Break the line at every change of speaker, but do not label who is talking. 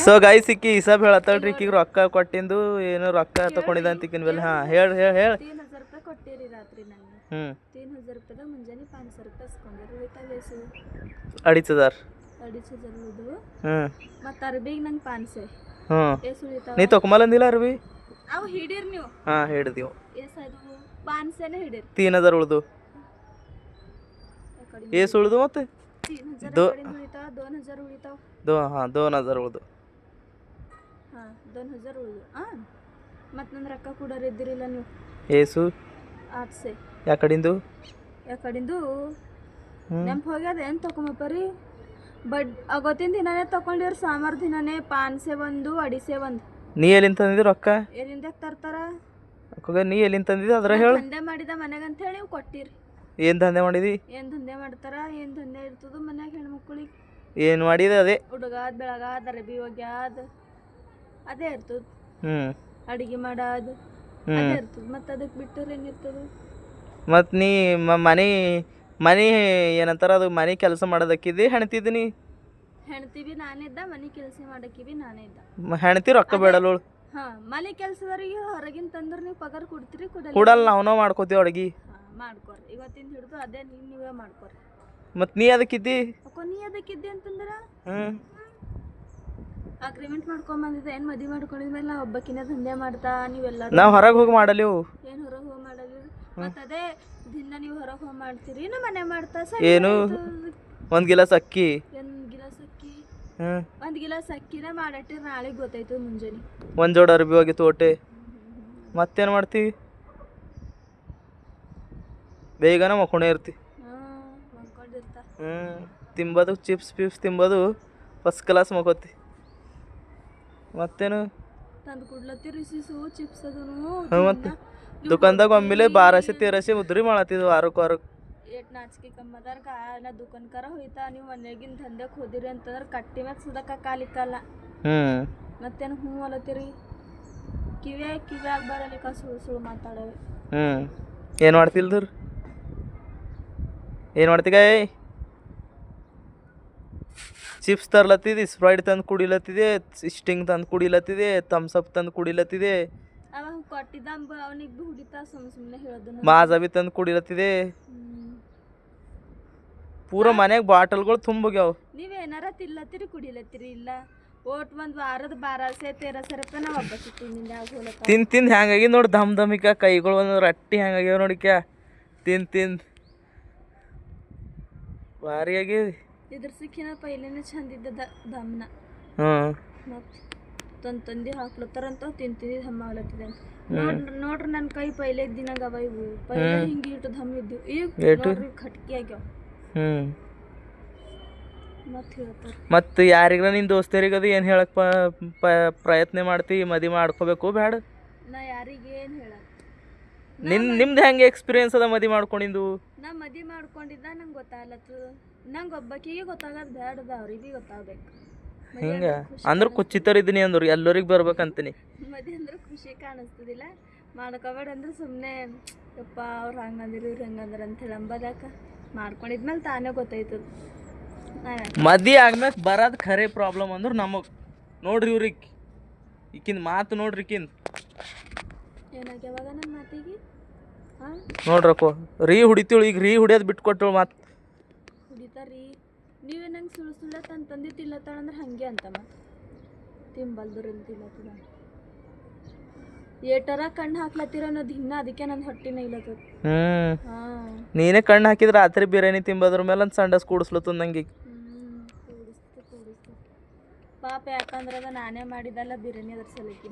So guys ಇಕ್ಕಿ ಹಿಸಾಬ್ ಹೇಳತ್ತಳ್ರಿ ಈಕಿಗೆ ರೊಕ್ಕ ಕೊಟ್ಟಿಂದು ಏನು ರೊಕ್ಕ ತಗೊಂಡಿದ್ದ ಅಂತ ಈಕಿನ ಮೇಲೆ ಹಾಂ ಹೇಳಿ
3000 ರೂಪಾಯಿ ಕೊಟ್ಟಿರಿ ರಾತ್ರಿ ನಂಗೆ. 3000 ರೂಪಾಯಿದಾಗ ಮುಂಜಾನೆ 500 ರೂಪಾಯಿ ಇಸ್ಕೊಂಡಿರಿ. ಉಳಿತಾಗ ಎಷ್ಟು?
2500.
2500 ಉಳಿದು ಮತ್ತು ಅರ್ಬಿಗೆ ನಂಗೆ 500. ಎಷ್ಟು ಉಳಿತಾವ?
ನೀ ತಗೊಂಬಲ್ಲಂದಿಲ್ಲ ಅರ್ಬಿ
ಅವು ಹಿಡೀರಿ ನೀವು.
ಹಾಂ ಹಿಡ್ದೀವು.
ಎಷ್ಟು ಅದು 500ನೇ ಹಿಡೀರಿ.
3000 ಉಳ್ದು ಎಷ್ಟು ಉಳ್ದು ಮತ್ತೆ
3000 ಉಳಿತಾವ. 2000 ಉಳಿತಾವ.
2000 ಉಳ್ದು.
ಹಾಂ 2000 ಉಳಿದು. ಮತ್ತು ನನ್ನ ರೊಕ್ಕ ಕೊಡೋರು ಇದ್ದಿರಿಲ್ಲ ನೀವು.
ಏಸು
800.
ಯಾಕಡಿಂದು
ನೆಂಪು ಹೋಗ್ಯದ ಏನು ತಗೊಂಬಪ್ಪರಿ. ಅವತ್ತಿನ ದಿನನೇ ತಗೊಂಡಿವ್ರು. ಸೋಮವಾರ ದಿನನೇ 500 ಒಂದು 250 ಒಂದು.
ನೀ ಎಲ್ಲಿಂದ ತಂದಿದ್ದು ರೊಕ್ಕ?
ಎಲ್ಲಿಂದ ತರ್ತಾರ?
ನೀ ಎಲ್ಲಿಂದ ತಂದಿದ್ದು ಅದ್ರ ಹೇಳು.
ದಂಧೆ ಮಾಡಿದ ಮನೆಗೆ ಅಂತ ಹೇಳಿ ನೀವು ಕೊಟ್ಟಿರಿ.
ಏನು ದಂಧೆ ಮಾಡಿದಿ?
ಏನು ದಂಧೆ ಮಾಡ್ತಾರ? ಏನು ದಂಧೆ ಇರ್ತದ ಮನ್ಯಾಗ ಹೆಣ್ಮಕ್ಳಿಗೆ?
ಏನು ಮಾಡಿದೆ ಅದೇ
ಹುಡುಗಾದ ಬೆಳಗಾದ ಅರಬಿ ಒಗ್ಯಾದ ಅದೇ ಇರ್ತದ. ಅಡಿಗೆ ಮಾಡೋದು ಅದೇ ಇರ್ತದ. ಮತ್ತು ಅದಕ್ಕೆ ಬಿಟ್ಟರೆ ಏನಿರ್ತದ?
ಮತ್ತು ನೀ ಮನೆ ಏನಂತಾರ ಅದು ಮನೆ ಕೆಲಸ ಮಾಡೋದಕ್ಕಿದ್ದಿ ಹೆಣ್ತಿದ್ದೀನಿ.
ಹೆಣ್ತಿ ಬಿ ನಾನೇ ಇದ್ದ, ಮನೆ ಕೆಲಸ ಮಾಡಕ್ಕೆ ಬಿ ನಾನೇ ಇದ್ದ.
ಹೆಣ್ತಿ ರೊಕ್ಕ ಬೇಡಲ್ಲ.
ಹಾಂ ಮನೆ ಕೆಲಸದವ್ರಿಗೆ ಹೊರಗಿನ ತಂದ್ರೆ ನೀವು ಪಗಾರ ಕೊಡ್ತೀರಿ?
ಕೊಡಲ್ಲ. ನಾವು ಮಾಡ್ಕೋತೀವಿ ಅಡ್ಗೆ.
ಮಾಡ್ಕೊರಿ. ಇವತ್ತಿನ ಹಿಡಿದು ಅದೇ ನೀವೇ ಮಾಡ್ಕೊರಿ.
ಮತ್ತು ನೀ ಅದಕ್ಕಿದ್ದಿ?
ನೀ ಅದಕ್ಕಿದ್ದಿ ಅಂತಂದ್ರೆ ಅಗ್ರಿಮೆಂಟ್ ಮಾಡ್ಕೊಂಬಂದಿದ್ದೆ. ಏನು ಮದುವೆ ಮಾಡ್ಕೊಂಡಿದ್ಮೇಲೆ ನಾವು ಒಬ್ಬಕ್ಕಿನ ದಂಧೆ ಮಾಡ್ತಾ ನೀವೆಲ್ಲ
ನಾವು ಹೊರಗೆ ಹೋಗಿ ಮಾಡಲಿವು.
ಏನು ಹೊರಗೆ ಹೋಗಿ ಮಾಡಲಿ? ಮತ್ತು ಅದೇ ದಿನ ನೀವು ಹೊರಗೆ ಹೋಗಿ ಮಾಡ್ತೀರಿ ನಮ್ಮ ಮನೆ ಮಾಡ್ತಾ
ಏನು 1 ಗಿಲಾಸ್ ಅಕ್ಕಿ
1 ಗಿಲಾಸ್ ಅಕ್ಕಿನ ಮಾಡಟ್ಟಿರಿ. ನಾಳೆ ಗೊತ್ತಾಯ್ತು ಮುಂಜಾನೆ.
1 ಜೋಡ ಅರ್ಬಿ ಹೋಗಿ ತೋಟೆ. ಮತ್ತೇನು ಮಾಡ್ತೀವಿ? ಬೇಗನ ಮಕ್ಕೊಂಡೇ ಇರ್ತಿ. ತಿಂಬೋದು ಚಿಪ್ಸ್ ತಿಂಬೋದು ಫಸ್ಟ್ ಕ್ಲಾಸ್ ಮಕ್ಕೋತಿ. ಮತ್ತೇನು
ತಂದು ಕೊಡ್ಲತ್ತೀರಿ ಚಿಪ್ಸ್ ಅದನು.
ಮತ್ತು ದುಕಾನ್ದಾಗ ಒಮ್ಮೆಲೆ 1200-1300 ಉದ್ರಿ ಮಾಡತ್ತಿದ್ವು ವಾರಕ್ಕೆ.
ಏಟ್ ನಾಚಿಕೆ ಕಮ್ಮದಾರ ನಾ ದುಕಾನ್ಕಾರ ಹೋಯ್ತಾ ನೀವು ಮನೆಯಾಗಿನ ದಂಧೆಗೆ ಹೋದಿರಿ ಅಂತಂದ್ರೆ ಕಟ್ಟಿ ಮ್ಯಾಗ ಸುದಕ್ಕ ಕಾಲಿಕ್ಕಲ್ಲ. ಮತ್ತೇನು ಅಲತ್ತೀರಿ? ಕಿವ್ಯಾಗ ಬರಲಿಕ್ಕ ಸುಳ್ಳು ಮಾತಾಡವೆ.
ಏನು ಮಾಡ್ತಿಲ್ದ್ರ? ಏನು ಮಾಡ್ತೀಗ? ಚಿಪ್ಸ್ ತರ್ಲತ್ತಿದೆ, ಸ್ಪ್ರೈಟ್ ತಂದು ಕುಡಿಲತ್ತಿದೆ, ಸ್ಟಿಂಗ್ ತಂದು ಕುಡಿಲತ್ತಿದೆ, ಥಮ್ಸಪ್ ತಂದು ಕುಡಿಲತ್ತಿದೆ.
ಅವ ಕೊಟ್ಟಿದ್ದ ಅವನಿಗೆ ಭೀ ಹುಡಿತಾ ಸುಮ್ಮನೆ ಹೇಳೋದು.
ಮಾಜಾ ಬಿ ತಂದು ಕುಡಿಲತ್ತಿದೆ. ಪೂರ ಮನ್ಯಾಗ ಬಾಟಲ್ಗಳು ತುಂಬೋಗ್ಯಾವ.
ನೀವೇನಾರ ತಿಲ್ಲತ್ತೀರಿ ಕುಡಿಲತ್ತೀರಿ? ಇಲ್ಲ ಒಟ್ಟು ಒಂದು ವಾರದ 1200-1300 ರೂಪಾಯಿ ನಾವು ಹಬ್ಬ
ತಿಂದು ಹ್ಯಾಂಗಾಗಿ ನೋಡಿ. ದಮಿಕ ಕೈಗಳು ಒಂದು ರಟ್ಟಿ ಹ್ಯಾಂಗಾಗ್ಯಾವ ನೋಡಿಕ್ಯಾ. ತಿಂದು ಭಾರಿ ಆಗ್ಯದ. ಇದ್ರ
ಸಿಕ್ಕಿನ ಪೈಲೇನೆ ಚಂದಿದ್ದ ದಮ್ನ. ಮತ್ತು ತಂದು ಹಾಕ್ಲತ್ತಾರಂತ ತಿಂತಿದ್ದು ದಮ್ಮ ಆಗ್ಲತ್ತಿದೆ ಅಂತ ನೋಡ್ರಿ. ನನ್ನ ಕೈ ಪೈಲೆ ದಿನಾಗ ಅವ ಇವು ಪೈಲೆ ಹಿಂಗೆ ಇಟ್ಟು ದಮ್ ಇದ್ದು. ಈಗ ಖಟ್ಕಿ ಆಗ್ಯಾವ.
ಮತ್ತು ಯಾರಿಗ್ರ ನಿನ್ನ ದೋಸ್ತರಿಗೆ ಅದು ಏನು ಹೇಳಕ್ ಪ್ರಯತ್ನ ಮಾಡ್ತಿ? ಮದುವೆ ಮಾಡ್ಕೋಬೇಕು ಬೇಡ?
ನಾ ಯಾರಿಗೆ ಏನು ಹೇಳ?
ನಿಮ್ದು ಹೆಂಗೆ ಎಕ್ಸ್ಪೀರಿಯನ್ಸ್ ಅದ ಮದುವೆ ಮಾಡ್ಕೊಂಡಿದ್ದು?
ನಾ ಮದುವೆ ಮಾಡ್ಕೊಂಡಿದ್ದ ನಂಗೆ ಗೊತ್ತಾಗ್ಲತ್ತು. ನಂಗೆ ಒಬ್ಬಕಿಗೆ ಗೊತ್ತಾಗೋದು ಬೇಡದ, ಅವ್ರಿಗೆ ಗೊತ್ತಾಗ್ಬೇಕು.
ಹಿಂಗೆ ಅಂದ್ರೆ ಕುಚ್ಚಿತರಿದ್ದೀನಿ ಅಂದ್ರು ಎಲ್ಲರಿಗೆ ಬರ್ಬೇಕಂತೀನಿ.
ಮದುವೆ ಅಂದ್ರೆ ಖುಷಿ ಕಾಣಿಸ್ತದಿಲ್ಲ. ಮಾಡ್ಕೋಬೇಡ ಅಂದ್ರೆ ಸುಮ್ಮನೆ ಯಪ್ಪ ಅವ್ರು ಹಂಗಂದಿರು ಇವ್ರು ಹೆಂಗಂದ್ರೆ ಅಂತ ಹೇಳಿ ಅಂಬದಾಕ ಮಾಡ್ಕೊಂಡಿದ್ಮೇಲೆ ತಾನೇ ಗೊತ್ತಾಯ್ತದ.
ಮದುವೆ ಆದ್ಮೇಲೆ ಬರೋದು ಖರೆ ಪ್ರಾಬ್ಲಮ್ ಅಂದ್ರೆ ನಮಗೆ ನೋಡ್ರಿ. ಇವ್ರಿಗೆ ಈಕಿಂದ ಮಾತು ನೋಡ್ರಿ. ಈಕಿಂದ
ಏನಾಗ್ಯಾವಾಗ ನನ್ನ ಮಾತಿಗೆ
ನೋಡ್ರಕ್ಕೋ ಹೊಡಿತೀಳು. ಈಗ ಹೊಡಿಯೋದು ಬಿಟ್ಟು ಕೊಟ್ಟಳು. ಮಾತು
ಹೊಡಿತಾರೀ ನೀವೇ ನಂಗೆ ಸುಳ್ಳು ತಂದು ತಿಲ್ಲತ್ತಾಳಂದ್ರೆ ಹಾಗೆ ಅಂತ ಮತ್ತೆ ತಿಂಬಲ್ದ್ರ ತಿಲ್ಲತ್ತದ. ಏಟರ ಕಣ್ಣು ಹಾಕ್ಲತ್ತೀರ ಅನ್ನೋದು ಇನ್ನ ಅದಕ್ಕೆ ನನ್ನ ಹೊಟ್ಟಿನ ಇಲ್ಲತ್ತದ.
ನೀನೇ ಕಣ್ಣು ಹಾಕಿದ್ರೆ ರಾತ್ರಿ ಬಿರಿಯಾನಿ ತಿಂಬದ್ರ ಮೇಲೆ ಒಂದು ಸಂಡಸ್ ಕೂಡಿಸ್ಲತ್ತದ ನಂಗೆ.
ಪಾಪ ಯಾಕಂದ್ರೆ ಅದ ನಾನೇ ಮಾಡಿದಲ್ಲ ಬಿರಿಯಾನಿ ಅದ್ರ ಸಲಕ್ಕೆ.